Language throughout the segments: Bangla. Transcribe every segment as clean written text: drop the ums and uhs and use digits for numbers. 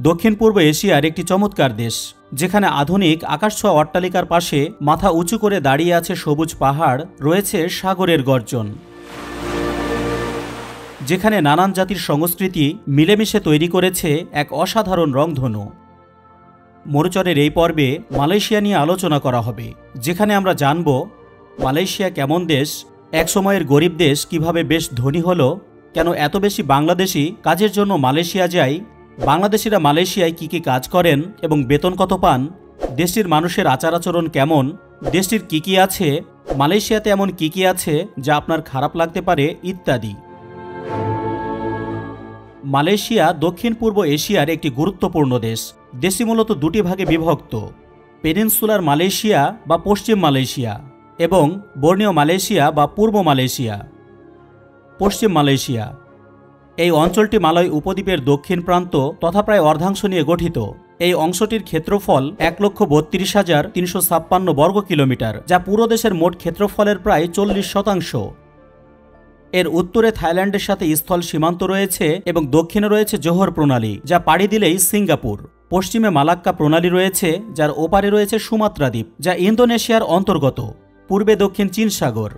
দক্ষিণ পূর্ব এশিয়ার একটি চমৎকার দেশ, যেখানে আধুনিক আকাশছোঁয়া অট্টালিকার পাশে মাথা উঁচু করে দাঁড়িয়ে আছে সবুজ পাহাড়, রয়েছে সাগরের গর্জন, যেখানে নানান জাতির সংস্কৃতি মিলেমিশে তৈরি করেছে এক অসাধারণ রংধনু। মরুচরের এই পর্বে মালয়েশিয়া নিয়ে আলোচনা করা হবে, যেখানে আমরা জানব মালয়েশিয়া কেমন দেশ, এক সময়ের গরিব দেশ কিভাবে বেশ ধনী হলো, কেন এত বেশি বাংলাদেশি কাজের জন্য মালয়েশিয়া যায়, বাংলাদেশিরা মালয়েশিয়ায় কী কী কাজ করেন এবং বেতন কত পান, দেশটির মানুষের আচার আচরণ কেমন, দেশটির কী কী আছে, মালয়েশিয়াতে এমন কী কী আছে যা আপনার খারাপ লাগতে পারে, ইত্যাদি। মালয়েশিয়া দক্ষিণ পূর্ব এশিয়ার একটি গুরুত্বপূর্ণ দেশ। দেশটি মূলত দুটি ভাগে বিভক্ত: পেনিনসুলার মালয়েশিয়া বা পশ্চিম মালয়েশিয়া এবং বর্ণীয় মালয়েশিয়া বা পূর্ব মালয়েশিয়া। পশ্চিম মালয়েশিয়া এই অঞ্চলটি মালয় উপদ্বীপের দক্ষিণ প্রান্ত তথা প্রায় অর্ধাংশ নিয়ে গঠিত। এই অংশটির ক্ষেত্রফল 1,32,356 বর্গ কিলোমিটার, যা পুরো দেশের মোট ক্ষেত্রফলের প্রায় 40%। এর উত্তরে থাইল্যান্ডের সাথে স্থল সীমান্ত রয়েছে এবং দক্ষিণে রয়েছে জোহর প্রণালী, যা পাড়ি দিলেই সিঙ্গাপুর। পশ্চিমে মালাক্কা প্রণালী রয়েছে, যার ওপারে রয়েছে সুমাত্রা দ্বীপ, যা ইন্দোনেশিয়ার অন্তর্গত। পূর্বে দক্ষিণ চীন সাগর।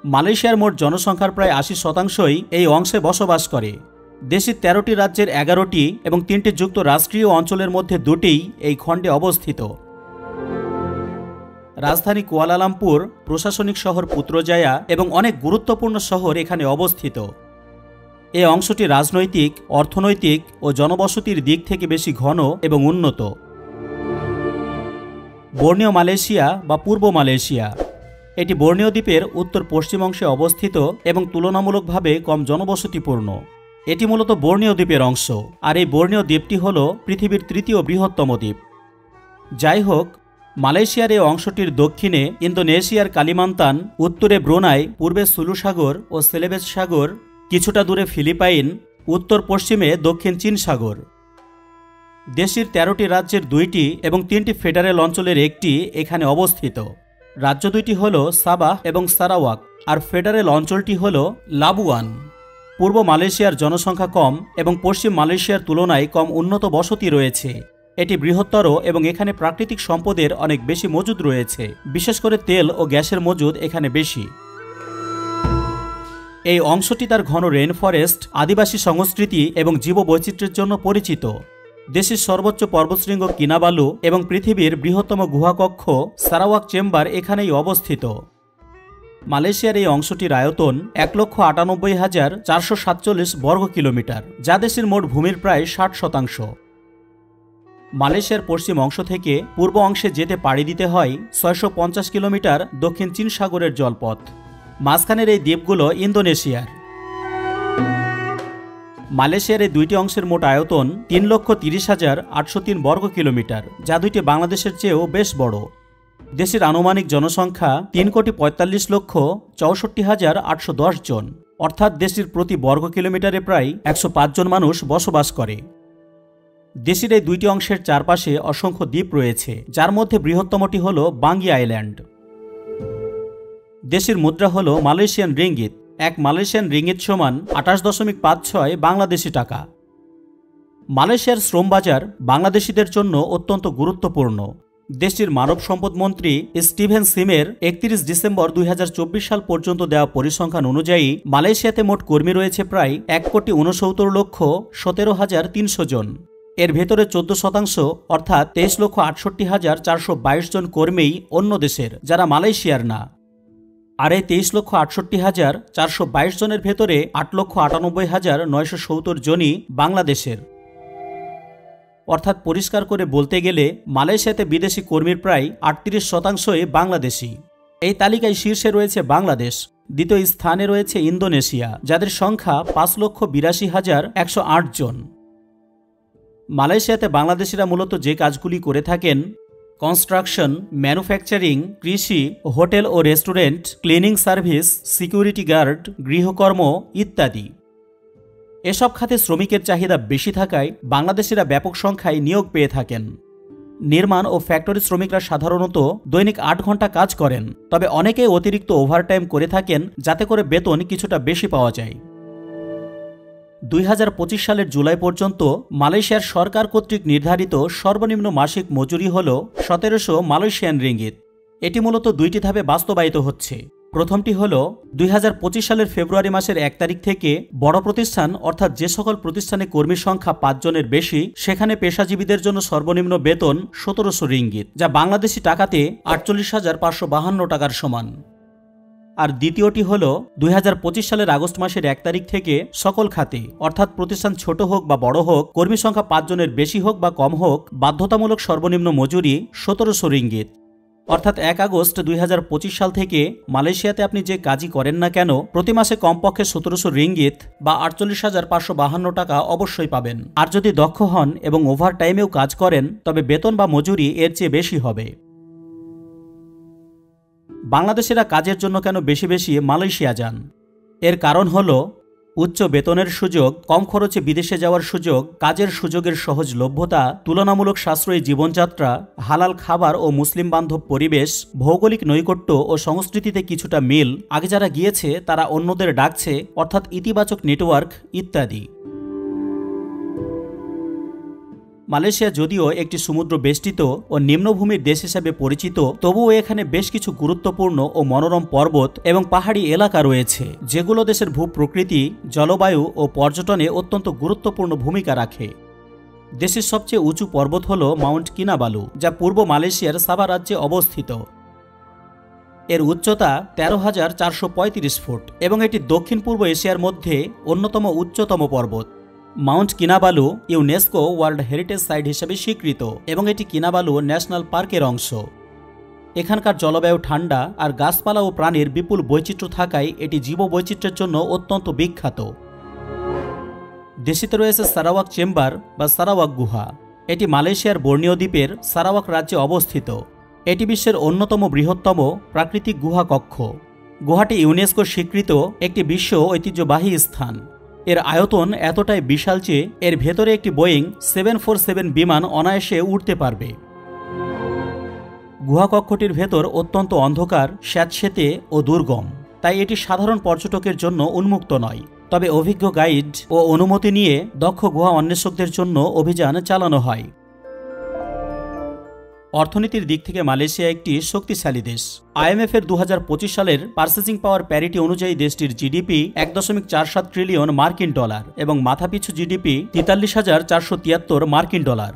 মালয়েশিয়ার মোট জনসংখ্যার প্রায় 80%ই এই অংশে বসবাস করে। দেশটির 13টি রাজ্যের 11টি এবং 3টি যুক্তরাষ্ট্রীয় অঞ্চলের মধ্যে 2টিই এই খণ্ডে অবস্থিত। রাজধানী কুয়ালালামপুর, প্রশাসনিক শহর পুত্রজায়া এবং অনেক গুরুত্বপূর্ণ শহর এখানে অবস্থিত। এই অংশটি রাজনৈতিক, অর্থনৈতিক ও জনবসতির দিক থেকে বেশি ঘন এবং উন্নত। বর্ণীয় মালয়েশিয়া বা পূর্ব মালয়েশিয়া এটি বর্ণীয় দ্বীপের উত্তর পশ্চিম অংশে অবস্থিত এবং তুলনামূলকভাবে কম জনবসতিপূর্ণ। এটি মূলত বর্ণীয় দ্বীপের অংশ, আর এই বর্ণীয় দ্বীপটি হল পৃথিবীর 3য় বৃহত্তম দ্বীপ। যাই হোক, মালয়েশিয়ার এই অংশটির দক্ষিণে ইন্দোনেশিয়ার কালিমান্তান, উত্তরে ব্রুনাই, পূর্বে সুলু সাগর ও সেলেবেস সাগর, কিছুটা দূরে ফিলিপাইন, উত্তর পশ্চিমে দক্ষিণ চীন সাগর। দেশটির 13টি রাজ্যের 2টি এবং 3টি ফেডারেল অঞ্চলের একটি এখানে অবস্থিত। রাজ্য 2টি হল সাবাহ এবং সারাওয়াক, আর ফেডারেল অঞ্চলটি হল লাবুয়ান। পূর্ব মালয়েশিয়ার জনসংখ্যা কম এবং পশ্চিম মালয়েশিয়ার তুলনায় কম উন্নত বসতি রয়েছে। এটি বৃহত্তর এবং এখানে প্রাকৃতিক সম্পদের অনেক বেশি মজুদ রয়েছে, বিশেষ করে তেল ও গ্যাসের মজুদ এখানে বেশি। এই অংশটি তার ঘন রেইন ফরেস্ট, আদিবাসী সংস্কৃতি এবং জীববৈচিত্র্যের জন্য পরিচিত। দেশের সর্বোচ্চ পর্বতশৃঙ্গ কিনাবালু এবং পৃথিবীর বৃহত্তম গুহাকক্ষ সারাওয়াক চেম্বার এখানেই অবস্থিত। মালয়েশিয়ার এই অংশটির আয়তন 1,98,447 বর্গ কিলোমিটার, যা দেশের মোট ভূমির প্রায় 60%। মালয়েশিয়ার পশ্চিম অংশ থেকে পূর্ব অংশে যেতে পাড়ি দিতে হয় 650 কিলোমিটার দক্ষিণ চীন সাগরের জলপথ। মাঝখানের এই দ্বীপগুলো ইন্দোনেশিয়ার। মালয়েশিয়ার এই 2টি অংশের মোট আয়তন 3,30,803 বর্গ কিলোমিটার, যা 2টি বাংলাদেশের চেয়েও বেশ বড়। দেশের আনুমানিক জনসংখ্যা 3,45,64,810 জন, অর্থাৎ দেশটির প্রতি বর্গ কিলোমিটারে প্রায় 105 জন মানুষ বসবাস করে। দেশের এই 2টি অংশের চারপাশে অসংখ্য দ্বীপ রয়েছে, যার মধ্যে বৃহত্তমটি হল বাঙ্গি আইল্যান্ড। দেশের মুদ্রা হল মালয়েশিয়ান রিঙ্গিত। এক মালয়েশিয়ান রিঙ্গিত সমান 28.56 বাংলাদেশি টাকা। মালয়েশিয়ার শ্রম বাজার বাংলাদেশিদের জন্য অত্যন্ত গুরুত্বপূর্ণ। দেশটির মানব সম্পদ মন্ত্রী স্টিভেন সিমের 31 ডিসেম্বর 2024 সাল পর্যন্ত দেওয়া পরিসংখ্যান অনুযায়ী মালয়েশিয়াতে মোট কর্মী রয়েছে প্রায় 1,69,17,300 জন। এর ভেতরে 14% অর্থাৎ 23,68,422 জন কর্মীই অন্য দেশের, যারা মালয়েশিয়ার না। আর এই 23,68,422 জনের ভেতরে 8,98,970 জনই বাংলাদেশের। অর্থাৎ পরিষ্কার করে বলতে গেলে মালয়েশিয়াতে বিদেশি কর্মীর প্রায় 38%ই বাংলাদেশি। এই তালিকায় শীর্ষে রয়েছে বাংলাদেশ, দ্বিতীয় স্থানে রয়েছে ইন্দোনেশিয়া, যাদের সংখ্যা 5,82,108 জন। মালয়েশিয়াতে বাংলাদেশিরা মূলত যে কাজগুলি করে থাকেন: কনস্ট্রাকশন, ম্যানুফ্যাকচারিং, কৃষি, হোটেল ও restaurant, cleaning service, security guard, গৃহকর্ম ইত্যাদি। এসব খাতে শ্রমিকের চাহিদা বেশি থাকায় বাংলাদেশিরা ব্যাপক সংখ্যায় নিয়োগ পেয়ে থাকেন। নির্মাণ ও ফ্যাক্টরি শ্রমিকরা সাধারণত দৈনিক 8 ঘন্টা কাজ করেন, তবে অনেকেই অতিরিক্ত ওভারটাইম করে থাকেন যাতে করে বেতন কিছুটা বেশি পাওয়া যায়। 2025 সালের জুলাই পর্যন্ত মালয়েশিয়ার সরকার কর্তৃক নির্ধারিত সর্বনিম্ন মাসিক মজুরি হল 1700 মালয়েশিয়ান রিঙ্গিত। এটি মূলত দুইটি ধাপে বাস্তবায়িত হচ্ছে। প্রথমটি হল 2025 সালের ফেব্রুয়ারি মাসের 1 তারিখ থেকে বড় প্রতিষ্ঠান অর্থাৎ যে সকল প্রতিষ্ঠানে কর্মীর সংখ্যা 5 জনের বেশি সেখানে পেশাজীবীদের জন্য সর্বনিম্ন বেতন 1700 রিঙ্গিত, যা বাংলাদেশি টাকাতে 48,552 টাকার সমান। আর দ্বিতীয়টি হল 2025 সালের আগস্ট মাসের 1 তারিখ থেকে সকল খাতে অর্থাৎ প্রতিষ্ঠান ছোট হোক বা বড় হোক, কর্মী সংখ্যা 5 জনের বেশি হোক বা কম হোক, বাধ্যতামূলক সর্বনিম্ন মজুরি 1700 রিঙ্গিত। অর্থাৎ 1 আগস্ট 2025 সাল থেকে মালয়েশিয়াতে আপনি যে কাজই করেন না কেন প্রতি মাসে কমপক্ষে 1700 রিঙ্গিত বা 48,552 টাকা অবশ্যই পাবেন। আর যদি দক্ষ হন এবং ওভারটাইমেও কাজ করেন তবে বেতন বা মজুরি এর চেয়ে বেশি হবে। বাংলাদেশিরা কাজের জন্য কেন বেশি বেশি মালয়েশিয়া যান? এর কারণ হল উচ্চ বেতনের সুযোগ, কম খরচে বিদেশে যাওয়ার সুযোগ, কাজের সুযোগের সহজলভ্যতা, তুলনামূলক সাশ্রয়ী জীবনযাত্রা, হালাল খাবার ও মুসলিম বান্ধব পরিবেশ, ভৌগোলিক নৈকট্য ও সংস্কৃতিতে কিছুটা মিল, আগে যারা গিয়েছে তারা অন্যদের ডাকছে অর্থাৎ ইতিবাচক নেটওয়ার্ক ইত্যাদি। মালয়েশিয়া যদিও একটি সমুদ্র বেষ্টিত ও নিম্নভূমির দেশ হিসেবে পরিচিত, তবুও এখানে বেশ কিছু গুরুত্বপূর্ণ ও মনোরম পর্বত এবং পাহাড়ি এলাকা রয়েছে, যেগুলো দেশের ভূপ্রকৃতি, জলবায়ু ও পর্যটনে অত্যন্ত গুরুত্বপূর্ণ ভূমিকা রাখে। দেশের সবচেয়ে উঁচু পর্বত হল মাউন্ট কিনাবালু, যা পূর্ব মালয়েশিয়ার সাবা রাজ্যে অবস্থিত। এর উচ্চতা 13,435 ফুট এবং এটি দক্ষিণ পূর্ব এশিয়ার মধ্যে অন্যতম উচ্চতম পর্বত। Mount Kinabalu UNESCO World Heritage Site হিসেবে স্বীকৃত এবং এটি কিনাবালু ন্যাশনাল পার্কের অংশ। এখানকার জলবায়ু ঠান্ডা আর গাছপালা ও প্রাণীর বিপুল বৈচিত্র্য থাকায় এটি জীববৈচিত্র্যের জন্য অত্যন্ত বিখ্যাত। দেশটিতে রয়েছে সারাওয়াক চেম্বার বা সারাওয়াক গুহা। এটি মালয়েশিয়ার বর্নিও দ্বীপের সারাওয়াক রাজ্যে অবস্থিত। এটি বিশ্বের অন্যতম বৃহত্তম প্রাকৃতিক গুহা কক্ষ। গুহাটি ইউনেস্কো স্বীকৃত একটি বিশ্ব ঐতিহ্যবাহী স্থান। এর আয়তন এতটাই বিশাল যে এর ভেতরে একটি বোয়িং 747 বিমান অনায়াসে উড়তে পারবে। গুহা কক্ষটির ভেতর অত্যন্ত অন্ধকার, স্যাঁতসেঁতে ও দুর্গম, তাই এটি সাধারণ পর্যটকের জন্য উন্মুক্ত নয়। তবে অভিজ্ঞ গাইড ও অনুমতি নিয়ে দক্ষ গুহা অন্বেষকদের জন্য অভিযান চালানো হয়। অর্থনীতির দিক থেকে মালয়েশিয়া একটি শক্তিশালী দেশ। IMF এর 2025 সালের পার্চেসিং পাওয়ার প্যারিটি অনুযায়ী দেশটির জিডিপি 1.47 ট্রিলিয়ন মার্কিন ডলার এবং মাথাপিছু জিডিপি 43,473 মার্কিন ডলার।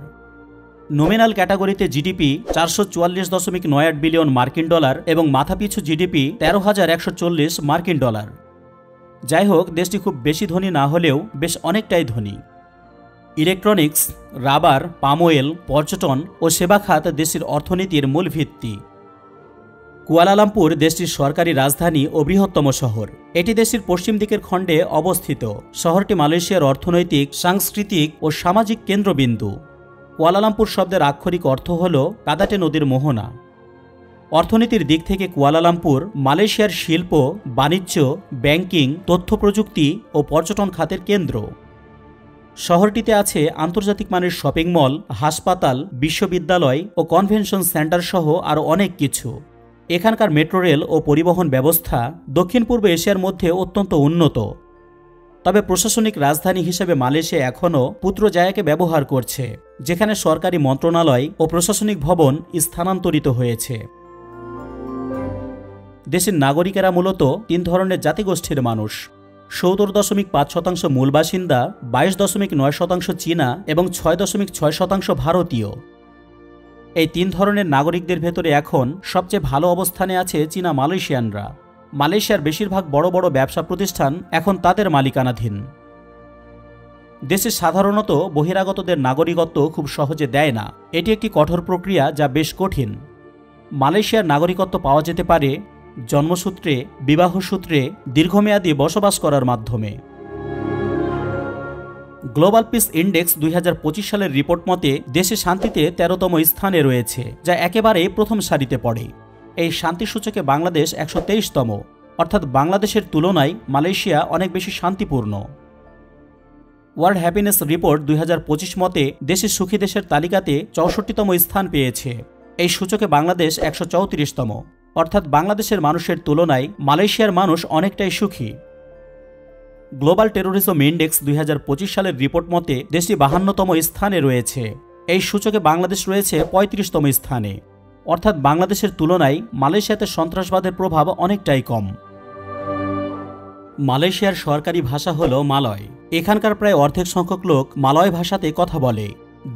নোমিনাল ক্যাটাগরিতে জিডিপি 444.98 বিলিয়ন মার্কিন ডলার এবং মাথাপিছু জিডিপি 13,140 মার্কিন ডলার। যাই হোক, দেশটি খুব বেশি ধনী না হলেও বেশ অনেকটাই ধনী। ইলেকট্রনিক্স, রাবার, পাম অয়েল, পর্যটন ও সেবা খাত দেশটির অর্থনীতির মূল ভিত্তি। কুয়ালালামপুর দেশটির সরকারি রাজধানী ও বৃহত্তম শহর। এটি দেশটির পশ্চিম দিকের খণ্ডে অবস্থিত। শহরটি মালয়েশিয়ার অর্থনৈতিক, সাংস্কৃতিক ও সামাজিক কেন্দ্রবিন্দু। কুয়ালালামপুর শব্দের আক্ষরিক অর্থ হল কাদাটে নদীর মোহনা। অর্থনীতির দিক থেকে কুয়ালালামপুর মালয়েশিয়ার শিল্প, বাণিজ্য, ব্যাংকিং, তথ্য প্রযুক্তি ও পর্যটন খাতের কেন্দ্র। শহরটিতে আছে আন্তর্জাতিক মানের শপিং মল, হাসপাতাল, বিশ্ববিদ্যালয় ও কনভেনশন সেন্টার সহ আরও অনেক কিছু। এখানকার মেট্রো রেল ও পরিবহন ব্যবস্থা দক্ষিণ পূর্ব এশিয়ার মধ্যে অত্যন্ত উন্নত। তবে প্রশাসনিক রাজধানী হিসেবে মালয়েশিয়া এখনও পুত্রজায়াকে ব্যবহার করছে, যেখানে সরকারি মন্ত্রণালয় ও প্রশাসনিক ভবন স্থানান্তরিত হয়েছে। দেশের নাগরিকেরা মূলত 3 ধরনের জাতিগোষ্ঠীর মানুষ। 70.5% মূল বাসিন্দা, 22.9% চীনা এবং 6.6% ভারতীয়। এই 3 ধরনের নাগরিকদের ভেতরে এখন সবচেয়ে ভালো অবস্থানে আছে চীনা মালয়েশিয়ানরা। মালয়েশিয়ার বেশিরভাগ বড় বড় ব্যবসা প্রতিষ্ঠান এখন তাদের মালিকানাধীন। দেশে সাধারণত বহিরাগতদের নাগরিকত্ব খুব সহজে দেয় না। এটি একটি কঠোর প্রক্রিয়া যা বেশ কঠিন। মালয়েশিয়ার নাগরিকত্ব পাওয়া যেতে পারে জন্মসূত্রে, বিবাহসূত্রে, দীর্ঘমেয়াদী বসবাস করার মাধ্যমে। গ্লোবাল পিস ইন্ডেক্স 2025 সালের রিপোর্ট মতে দেশে শান্তিতে 13তম স্থানে রয়েছে, যা একেবারে প্রথম সারিতে পড়ে। এই শান্তি সূচকে বাংলাদেশ 123তম, অর্থাৎ বাংলাদেশের তুলনায় মালয়েশিয়া অনেক বেশি শান্তিপূর্ণ। ওয়ার্ল্ড হ্যাপিনেস রিপোর্ট 2025 মতে দেশের সুখী দেশের তালিকাতে 64তম স্থান পেয়েছে। এই সূচকে বাংলাদেশ 134তম, অর্থাৎ বাংলাদেশের মানুষের তুলনায় মালয়েশিয়ার মানুষ অনেকটাই সুখী। গ্লোবাল টেরোরিজম ইন্ডেক্স 2025 সালের রিপোর্ট মতে দেশটি 52তম স্থানে রয়েছে। এই সূচকে বাংলাদেশ রয়েছে 35তম স্থানে। অর্থাৎ বাংলাদেশের তুলনায় মালয়েশিয়াতে সন্ত্রাসবাদের প্রভাব অনেকটাই কম। মালয়েশিয়ার সরকারি ভাষা হল মালয়। এখানকার প্রায় অর্ধেক সংখ্যক লোক মালয় ভাষাতে কথা বলে।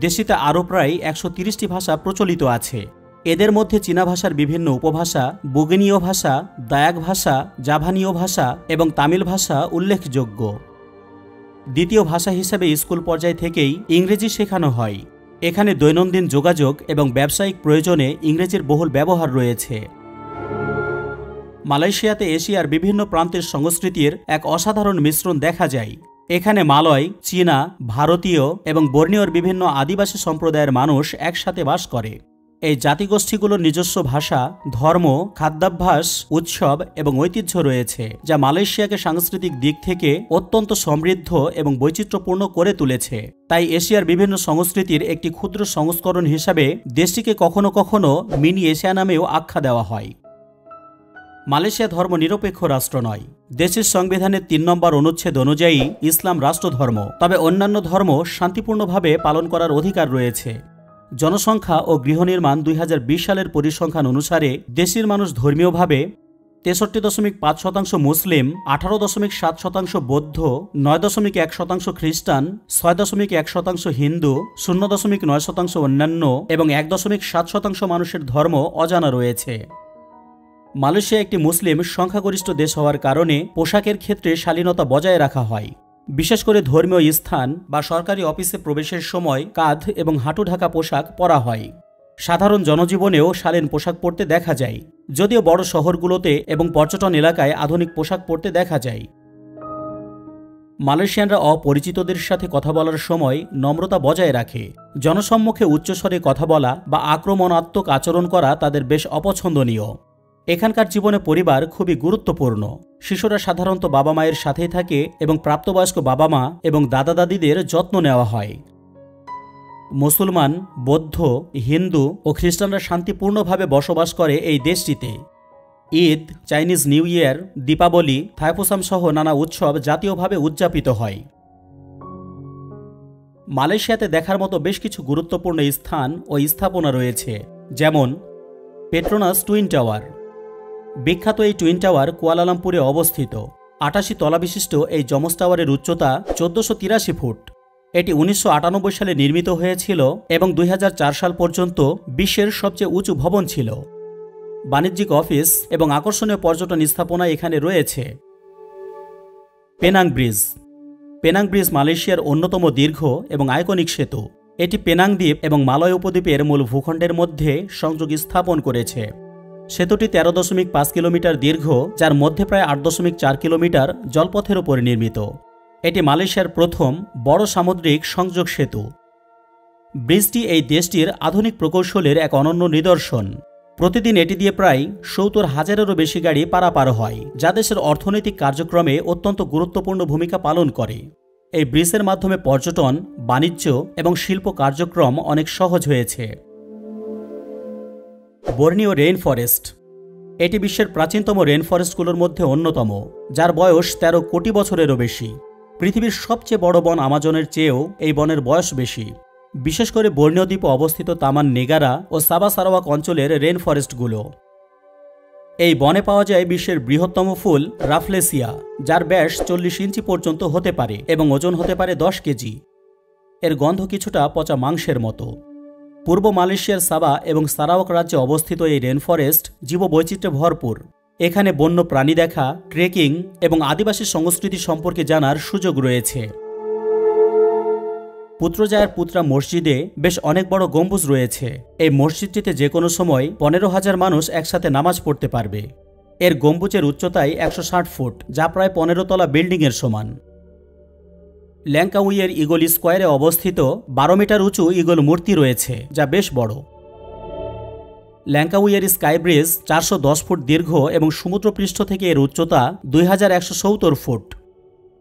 দেশটিতে আরও প্রায় 130টি ভাষা প্রচলিত আছে। এদের মধ্যে চীনা ভাষার বিভিন্ন উপভাষা, বুগিনীয় ভাষা, দায়াক ভাষা, জাভানীয় ভাষা এবং তামিল ভাষা উল্লেখযোগ্য। দ্বিতীয় ভাষা হিসেবে স্কুল পর্যায় থেকেই ইংরেজি শেখানো হয়। এখানে দৈনন্দিন যোগাযোগ এবং ব্যবসায়িক প্রয়োজনে ইংরেজির বহুল ব্যবহার রয়েছে। মালয়েশিয়াতে এশিয়ার বিভিন্ন প্রান্তের সংস্কৃতির এক অসাধারণ মিশ্রণ দেখা যায়। এখানে মালয়, চীনা, ভারতীয় এবং বর্ণীয়র বিভিন্ন আদিবাসী সম্প্রদায়ের মানুষ একসাথে বাস করে। এই জাতিগোষ্ঠীগুলোর নিজস্ব ভাষা, ধর্ম, খাদ্যাভ্যাস, উৎসব এবং ঐতিহ্য রয়েছে, যা মালয়েশিয়াকে সাংস্কৃতিক দিক থেকে অত্যন্ত সমৃদ্ধ এবং বৈচিত্র্যপূর্ণ করে তুলেছে। তাই এশিয়ার বিভিন্ন সংস্কৃতির একটি ক্ষুদ্র সংস্করণ হিসাবে দেশটিকে কখনো কখনো মিনি এশিয়া নামেও আখ্যা দেওয়া হয়। মালয়েশিয়া ধর্ম নিরপেক্ষ রাষ্ট্র নয়। দেশের সংবিধানের 3 নম্বর অনুচ্ছেদ অনুযায়ী ইসলাম রাষ্ট্রধর্ম, তবে অন্যান্য ধর্ম শান্তিপূর্ণভাবে পালন করার অধিকার রয়েছে। জনসংখ্যা ও গৃহনির্মাণ 2020 সালের পরিসংখ্যান অনুসারে দেশের মানুষ ধর্মীয়ভাবে 63.5% মুসলিম, 18.7% বৌদ্ধ, 9.1% খ্রিস্টান, 6.1% হিন্দু, 0.9% অন্যান্য এবং 1.7% মানুষের ধর্ম অজানা রয়েছে। মালয়েশিয়া একটি মুসলিম সংখ্যাগরিষ্ঠ দেশ হওয়ার কারণে পোশাকের ক্ষেত্রে শালীনতা বজায় রাখা হয়। বিশেষ করে ধর্মীয় স্থান বা সরকারি অফিসে প্রবেশের সময় কাঁধ এবং হাঁটু ঢাকা পোশাক পরা হয়। সাধারণ জনজীবনেও শালীন পোশাক পরতে দেখা যায়, যদিও বড় শহরগুলোতে এবং পর্যটন এলাকায় আধুনিক পোশাক পরতে দেখা যায়। মালয়েশিয়ানরা অপরিচিতদের সাথে কথা বলার সময় নম্রতা বজায় রাখে। জনসম্মুখে উচ্চস্বরে কথা বলা বা আক্রমণাত্মক আচরণ করা তাদের বেশ অপছন্দনীয়। এখানকার জীবনে পরিবার খুবই গুরুত্বপূর্ণ। শিশুরা সাধারণত বাবা মায়ের সাথেই থাকে এবং প্রাপ্তবয়স্ক বাবা মা এবং দাদা দাদিদের যত্ন নেওয়া হয়। মুসলমান, বৌদ্ধ, হিন্দু ও খ্রিস্টানরা শান্তিপূর্ণভাবে বসবাস করে এই দেশটিতে। Eid, Chinese new year, Deepavali, Thaipusam সহ নানা উৎসব জাতীয়ভাবে উদযাপিত হয়। মালয়েশিয়াতে দেখার মতো বেশ কিছু গুরুত্বপূর্ণ স্থান ও স্থাপনা রয়েছে, যেমন পেট্রোনাস টুইন টাওয়ার। বিখ্যাত এই টুইন টাওয়ার কুয়ালালামপুরে অবস্থিত। 88 তলা বিশিষ্ট এই যমজ টাওয়ারের উচ্চতা 1483 ফুট। এটি 1998 সালে নির্মিত হয়েছিল এবং 2004 সাল পর্যন্ত বিশ্বের সবচেয়ে উঁচু ভবন ছিল। বাণিজ্যিক অফিস এবং আকর্ষণীয় পর্যটন স্থাপনা এখানে রয়েছে। Penang bridge. পেনাং ব্রিজ মালয়েশিয়ার অন্যতম দীর্ঘ এবং আইকনিক সেতু। এটি পেনাং দ্বীপ এবং মালয় উপদ্বীপের মূল ভূখণ্ডের মধ্যে সংযোগ স্থাপন করেছে। সেতুটি 13.5 কিলোমিটার দীর্ঘ, যার মধ্যে প্রায় 8.4 কিলোমিটার জলপথের উপর নির্মিত। এটি মালয়েশিয়ার প্রথম বড় সামুদ্রিক সংযোগ সেতু। ব্রিজটি এই দেশটির আধুনিক প্রকৌশলের এক অনন্য নিদর্শন। প্রতিদিন এটি দিয়ে প্রায় 70,000-এরও বেশি গাড়ি পারাপার হয়, যা দেশের অর্থনৈতিক কার্যক্রমে অত্যন্ত গুরুত্বপূর্ণ ভূমিকা পালন করে। এই ব্রিজের মাধ্যমে পর্যটন, বাণিজ্য এবং শিল্প কার্যক্রম অনেক সহজ হয়েছে। Borneo rain forest. এটি বিশ্বের প্রাচীনতম রেইন ফরেস্টগুলোর মধ্যে অন্যতম, যার বয়স 13 কোটি বছরেরও বেশি। পৃথিবীর সবচেয়ে বড় বন আমাজনের চেয়েও এই বনের বয়স বেশি। বিশেষ করে বর্নিও দ্বীপে অবস্থিত তামান নেগারা ও সাবা সারাওয়াক অঞ্চলের রেইন ফরেস্টগুলো। এই বনে পাওয়া যায় বিশ্বের বৃহত্তম ফুল রাফলেসিয়া, যার ব্যাস 40 ইঞ্চি পর্যন্ত হতে পারে এবং ওজন হতে পারে 10 কেজি। এর গন্ধ কিছুটা পচা মাংসের মতো। পূর্ব মালয়েশিয়ার সাবা এবং সারাওয়াক রাজ্যে অবস্থিত এই রেইন ফরেস্ট জীববৈচিত্র্যে ভরপুর। এখানে বন্য প্রাণী দেখা, ট্রেকিং এবং আদিবাসী সংস্কৃতি সম্পর্কে জানার সুযোগ রয়েছে। পুত্রজায়ার পুত্রা মসজিদে বেশ অনেক বড় গম্বুজ রয়েছে। এই মসজিদটিতে যে কোনো সময় 15,000 মানুষ একসাথে নামাজ পড়তে পারবে। এর গম্বুজের উচ্চতায় 160 ফুট, যা প্রায় 15 তলা বিল্ডিংয়ের সমান। ল্যাংকাউইয়ের ইগল স্কোয়ারে অবস্থিত 12 মিটার উঁচু ইগল মূর্তি রয়েছে, যা বেশ বড়। ল্যাংকাউইয়ের স্কাই ব্রিজ 410 ফুট দীর্ঘ এবং সমুদ্রপৃষ্ঠ থেকে এর উচ্চতা 2170 ফুট।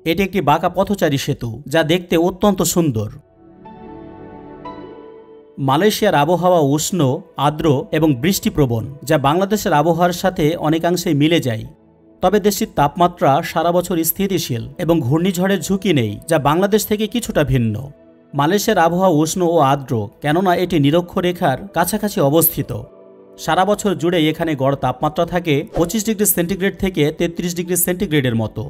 এটি একটি বাঁকা পথচারী সেতু, যা দেখতে অত্যন্ত সুন্দর। মালয়েশিয়ার আবহাওয়া উষ্ণ, আর্দ্র এবং বৃষ্টিপ্রবণ, যা বাংলাদেশের আবহাওয়ার সাথে অনেকাংশেই মিলে যায়। তবে দেশটির তাপমাত্রা সারা বছর স্থিতিশীল এবং ঘূর্ণিঝড়ের ঝুঁকি নেই, যা বাংলাদেশ থেকে কিছুটা ভিন্ন। মালয়েশিয়ার আবহাওয়া উষ্ণ ও আর্দ্র, কেননা এটি নিরক্ষরেখার কাছাকাছি অবস্থিত। সারা বছর জুড়ে এখানে গড় তাপমাত্রা থাকে 25 ডিগ্রি সেন্টিগ্রেড থেকে 33 ডিগ্রি সেন্টিগ্রেডের মতো।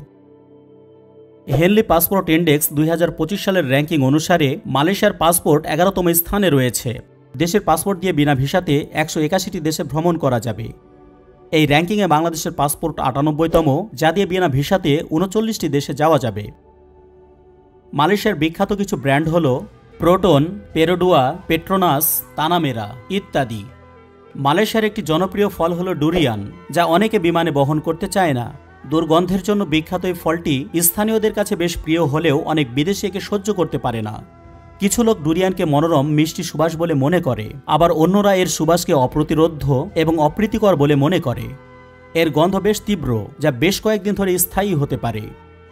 হেনলি পাসপোর্ট ইন্ডেক্স 2025 সালের র্যাঙ্কিং অনুসারে মালয়েশিয়ার পাসপোর্ট 11তম স্থানে রয়েছে। দেশের পাসপোর্ট দিয়ে বিনা ভিসাতে 181টি দেশে ভ্রমণ করা যাবে। এই র্যাঙ্কিংয়ে বাংলাদেশের পাসপোর্ট 98তম, যা দিয়ে বিনা ভিসাতে 39টি দেশে যাওয়া যাবে। মালয়েশিয়ার বিখ্যাত কিছু ব্র্যান্ড হল প্রোটন, পেরোডুয়া, পেট্রোনাস, তানামেরা ইত্যাদি। মালয়েশিয়ার একটি জনপ্রিয় ফল হল ডুরিয়ান, যা অনেকে বিমানে বহন করতে চায় না। দুর্গন্ধের জন্য বিখ্যাত এই ফলটি স্থানীয়দের কাছে বেশ প্রিয় হলেও অনেক বিদেশি একে সহ্য করতে পারে না। কিছু লোক ডুরিয়ানকে মনোরম মিষ্টি সুবাস বলে মনে করে, আবার অন্যরা এর সুবাসকে অপ্রতিরোধ্য এবং অপ্রীতিকর বলে মনে করে। এর গন্ধ বেশ তীব্র, যা বেশ কয়েকদিন ধরে স্থায়ী হতে পারে।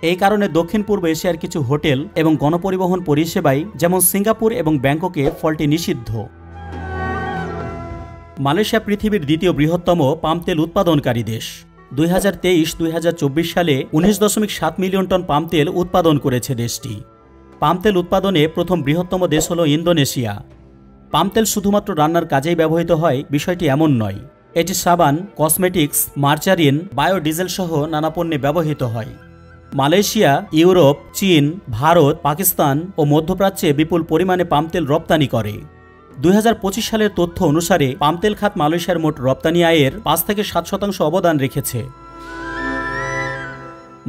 এই কারণে দক্ষিণ পূর্ব এশিয়ার কিছু হোটেল এবং গণপরিবহন পরিষেবায়, যেমন সিঙ্গাপুর এবং ব্যাংককে, ফলটি নিষিদ্ধ। মালয়েশিয়া পৃথিবীর দ্বিতীয় বৃহত্তম পাম তেল উৎপাদনকারী দেশ। 2023-2024 সালে 19.7 মিলিয়ন টন পাম তেল উৎপাদন করেছে দেশটি। পাম তেল উৎপাদনে প্রথম বৃহত্তম দেশ হল ইন্দোনেশিয়া। পাম তেল শুধুমাত্র রান্নার কাজেই ব্যবহৃত হয় বিষয়টি এমন নয়। এটি সাবান, কসমেটিক্স, মার্জারিন, বায়োডিজেল সহ নানা পণ্যে ব্যবহৃত হয়। মালয়েশিয়া, ইউরোপ, চীন, ভারত, পাকিস্তান ও মধ্যপ্রাচ্যে বিপুল পরিমাণে পাম তেল রপ্তানি করে। 2025 সালের তথ্য অনুসারে পাম তেল খাত মালয়েশিয়ার মোট রপ্তানি আয়ের 5 থেকে 7% অবদান রেখেছে।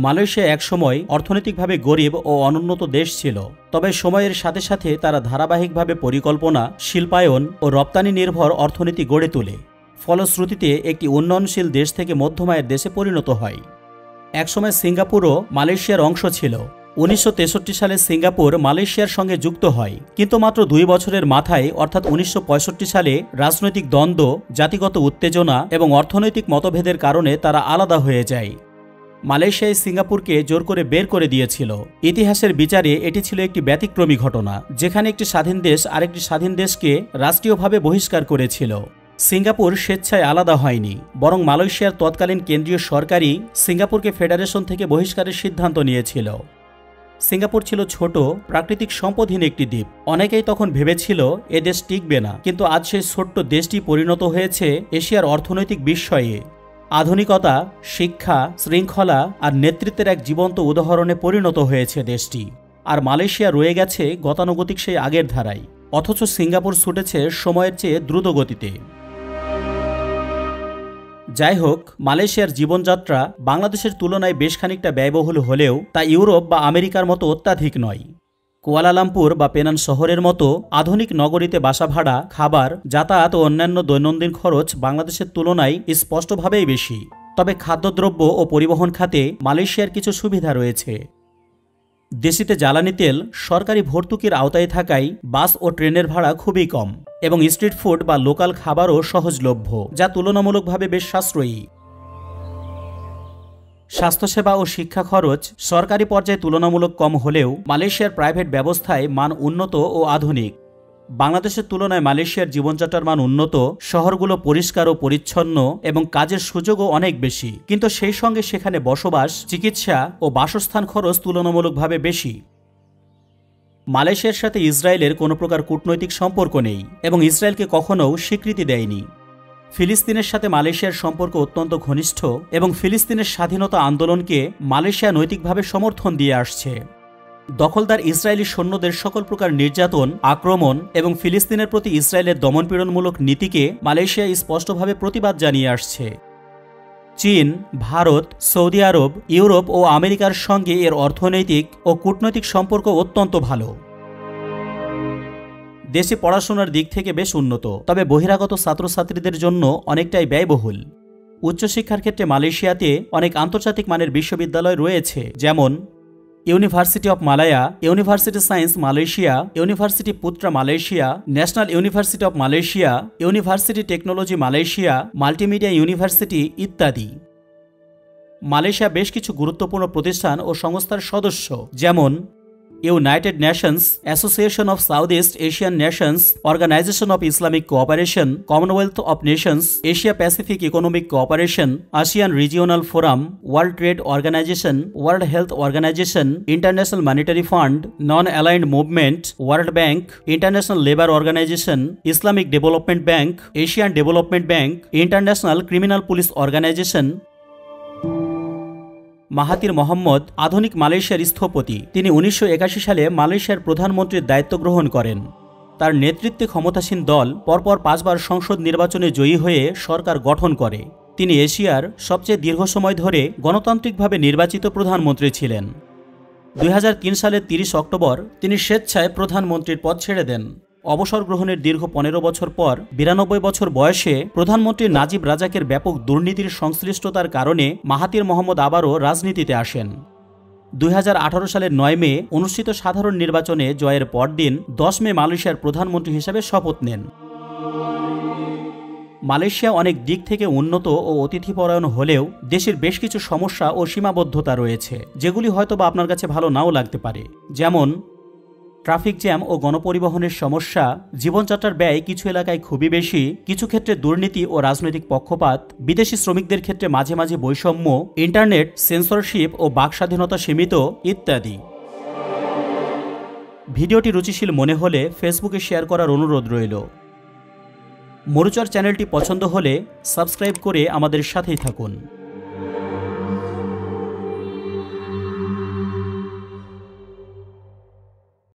মালয়েশিয়া একসময় অর্থনৈতিকভাবে গরিব ও অনুন্নত দেশ ছিল, তবে সময়ের সাথে সাথে তারা ধারাবাহিকভাবে পরিকল্পনা, শিল্পায়ন ও রপ্তানি নির্ভর অর্থনীতি গড়ে তোলে। ফলশ্রুতিতে একটি উন্নয়নশীল দেশ থেকে মধ্যম আয়ের দেশে পরিণত হয়। একসময় সিঙ্গাপুরও মালয়েশিয়ার অংশ ছিল। 1963 সালে সিঙ্গাপুর মালয়েশিয়ার সঙ্গে যুক্ত হয়, কিন্তু মাত্র 2 বছরের মাথায় অর্থাৎ 1965 সালে রাজনৈতিক দ্বন্দ্ব, জাতিগত উত্তেজনা এবং অর্থনৈতিক মতভেদের কারণে তারা আলাদা হয়ে যায়। মালয়েশিয়ায় সিঙ্গাপুরকে জোর করে বের করে দিয়েছিল। ইতিহাসের বিচারে এটি ছিল একটি ব্যতিক্রমী ঘটনা, যেখানে একটি স্বাধীন দেশ আরেকটি স্বাধীন দেশকে রাষ্ট্রীয়ভাবে বহিষ্কার করেছিল। সিঙ্গাপুর স্বেচ্ছায় আলাদা হয়নি, বরং মালয়েশিয়ার তৎকালীন কেন্দ্রীয় সরকারই সিঙ্গাপুরকে ফেডারেশন থেকে বহিষ্কারের সিদ্ধান্ত নিয়েছিল। সিঙ্গাপুর ছিল ছোট, প্রাকৃতিক সম্পদহীন একটি দ্বীপ। অনেকেই তখন ভেবেছিল এ দেশ টিকবে না, কিন্তু আজ সেই ছোট্ট দেশটি পরিণত হয়েছে এশিয়ার অর্থনৈতিক বিস্ময়ে। আধুনিকতা, শিক্ষা, শৃঙ্খলা আর নেতৃত্বের এক জীবন্ত উদাহরণে পরিণত হয়েছে দেশটি। আর মালয়েশিয়া রয়ে গেছে গতানুগতিক সেই আগের ধারায়, অথচ সিঙ্গাপুর ছুটেছে সময়ের চেয়ে দ্রুত গতিতে। যাই হোক, মালয়েশিয়ার জীবনযাত্রা বাংলাদেশের তুলনায় বেশ খানিকটা ব্যয়বহুল হলেও তা ইউরোপ বা আমেরিকার মতো অত্যাধিক নয়। কুয়ালালামপুর বা পেনান শহরের মতো আধুনিক নগরীতে বাসা ভাড়া, খাবার, যাতায়াত ও অন্যান্য দৈনন্দিন খরচ বাংলাদেশের তুলনায় স্পষ্টভাবেই বেশি। তবে খাদ্যদ্রব্য ও পরিবহন খাতে মালয়েশিয়ার কিছু সুবিধা রয়েছে। দেশটিতে জ্বালানি তেল সরকারি ভর্তুকির আওতায় থাকায় বাস ও ট্রেনের ভাড়া খুবই কম, এবং স্ট্রিট ফুড বা লোকাল খাবারও সহজলভ্য, যা তুলনামূলকভাবে বেশ সাশ্রয়ী। স্বাস্থ্যসেবা ও শিক্ষা খরচ সরকারি পর্যায়ে তুলনামূলক কম হলেও মালয়েশিয়ার প্রাইভেট ব্যবস্থায় মান উন্নত ও আধুনিক। বাংলাদেশের তুলনায় মালয়েশিয়ার জীবনযাত্রার মান উন্নত, শহরগুলো পরিষ্কার ও পরিচ্ছন্ন এবং কাজের সুযোগও অনেক বেশি, কিন্তু সেই সঙ্গে সেখানে বসবাস, চিকিৎসা ও বাসস্থান খরচ তুলনামূলকভাবে বেশি। মালয়েশিয়ার সাথে ইসরায়েলের কোনো প্রকার কূটনৈতিক সম্পর্ক নেই এবং ইসরায়েলকে কখনও স্বীকৃতি দেয়নি। ফিলিস্তিনের সাথে মালয়েশিয়ার সম্পর্ক অত্যন্ত ঘনিষ্ঠ এবং ফিলিস্তিনের স্বাধীনতা আন্দোলনকে মালয়েশিয়া নৈতিকভাবে সমর্থন দিয়ে আসছে। দখলদার ইসরায়েলি সৈন্যদের সকল প্রকার নির্যাতন, আক্রমণ এবং ফিলিস্তিনের প্রতি ইসরায়েলের দমনপীড়নমূলক নীতিকে মালয়েশিয়া স্পষ্টভাবে প্রতিবাদ জানিয়ে আসছে। চীন, ভারত, সৌদি আরব, ইউরোপ ও আমেরিকার সঙ্গে এর অর্থনৈতিক ও কূটনৈতিক সম্পর্ক অত্যন্ত ভালো। দেশে পড়াশোনার দিক থেকে বেশ উন্নত, তবে বহিরাগত ছাত্রছাত্রীদের জন্য অনেকটাই ব্যয়বহুল। উচ্চশিক্ষার ক্ষেত্রে মালয়েশিয়াতে অনেক আন্তর্জাতিক মানের বিশ্ববিদ্যালয় রয়েছে, যেমন University of Malaya, University Science Malaysia, University Putra Malaysia, National University of Malaysia, University Technology Malaysia, Multimedia University ইত্যাদি। মালয়েশিয়া বেশ কিছু গুরুত্বপূর্ণ প্রতিষ্ঠান ও সংস্থার সদস্য, যেমন United Nations, Association of South East Asian Nations, Organization of Islamic Cooperation, Commonwealth of Nations, Asia Pacific Economic Cooperation, ASEAN Regional Forum, World Trade Organization, World Health Organization, International Monetary Fund, Non Aligned Movement, World Bank, International labour organisation, Islamic Development Bank, Asian Development Bank, International Criminal Police Organization. Mahathir Mohamad আধুনিক মালয়েশিয়ার স্থপতি। তিনি 1981 সালে মালয়েশিয়ার প্রধানমন্ত্রীর দায়িত্ব গ্রহণ করেন। তার নেতৃত্বে ক্ষমতাসীন দল পরপর 5 বার সংসদ নির্বাচনে জয়ী হয়ে সরকার গঠন করে। তিনি এশিয়ার সবচেয়ে দীর্ঘ সময় ধরে গণতান্ত্রিকভাবে নির্বাচিত প্রধানমন্ত্রী ছিলেন। 2003 সালের 30 অক্টোবর তিনি স্বেচ্ছায় প্রধানমন্ত্রীর পদ ছেড়ে দেন। অবসর গ্রহণের দীর্ঘ 15 বছর পর 92 বছর বয়সে প্রধানমন্ত্রী নাজিব রাজাকের ব্যাপক দুর্নীতির সংশ্লিষ্টতার কারণে মাহাতির মোহাম্মদ আবারও রাজনীতিতে আসেন। 2018 সালের 9 মে অনুষ্ঠিত সাধারণ নির্বাচনে জয়ের পরদিন 10 মে মালয়েশিয়ার প্রধানমন্ত্রী হিসেবে শপথ নেন। মালয়েশিয়া অনেক দিক থেকে উন্নত ও অতিথিপরায়ণ হলেও দেশের বেশ কিছু সমস্যা ও সীমাবদ্ধতা রয়েছে, যেগুলি হয়তোবা আপনার কাছে ভালো নাও লাগতে পারে। যেমন ট্রাফিক জ্যাম ও গণপরিবহনের সমস্যা, জীবনযাত্রার ব্যয় কিছু এলাকায় খুবই বেশি, কিছু ক্ষেত্রে দুর্নীতি ও রাজনৈতিক পক্ষপাত, বিদেশি শ্রমিকদের ক্ষেত্রে মাঝে মাঝে বৈষম্য, ইন্টারনেট, সেন্সরশিপ ও বাক স্বাধীনতা সীমিত ইত্যাদি। ভিডিওটি রুচিশীল মনে হলে ফেসবুকে শেয়ার করার অনুরোধ রইল। মরুচর চ্যানেলটি পছন্দ হলে সাবস্ক্রাইব করে আমাদের সাথেই থাকুন।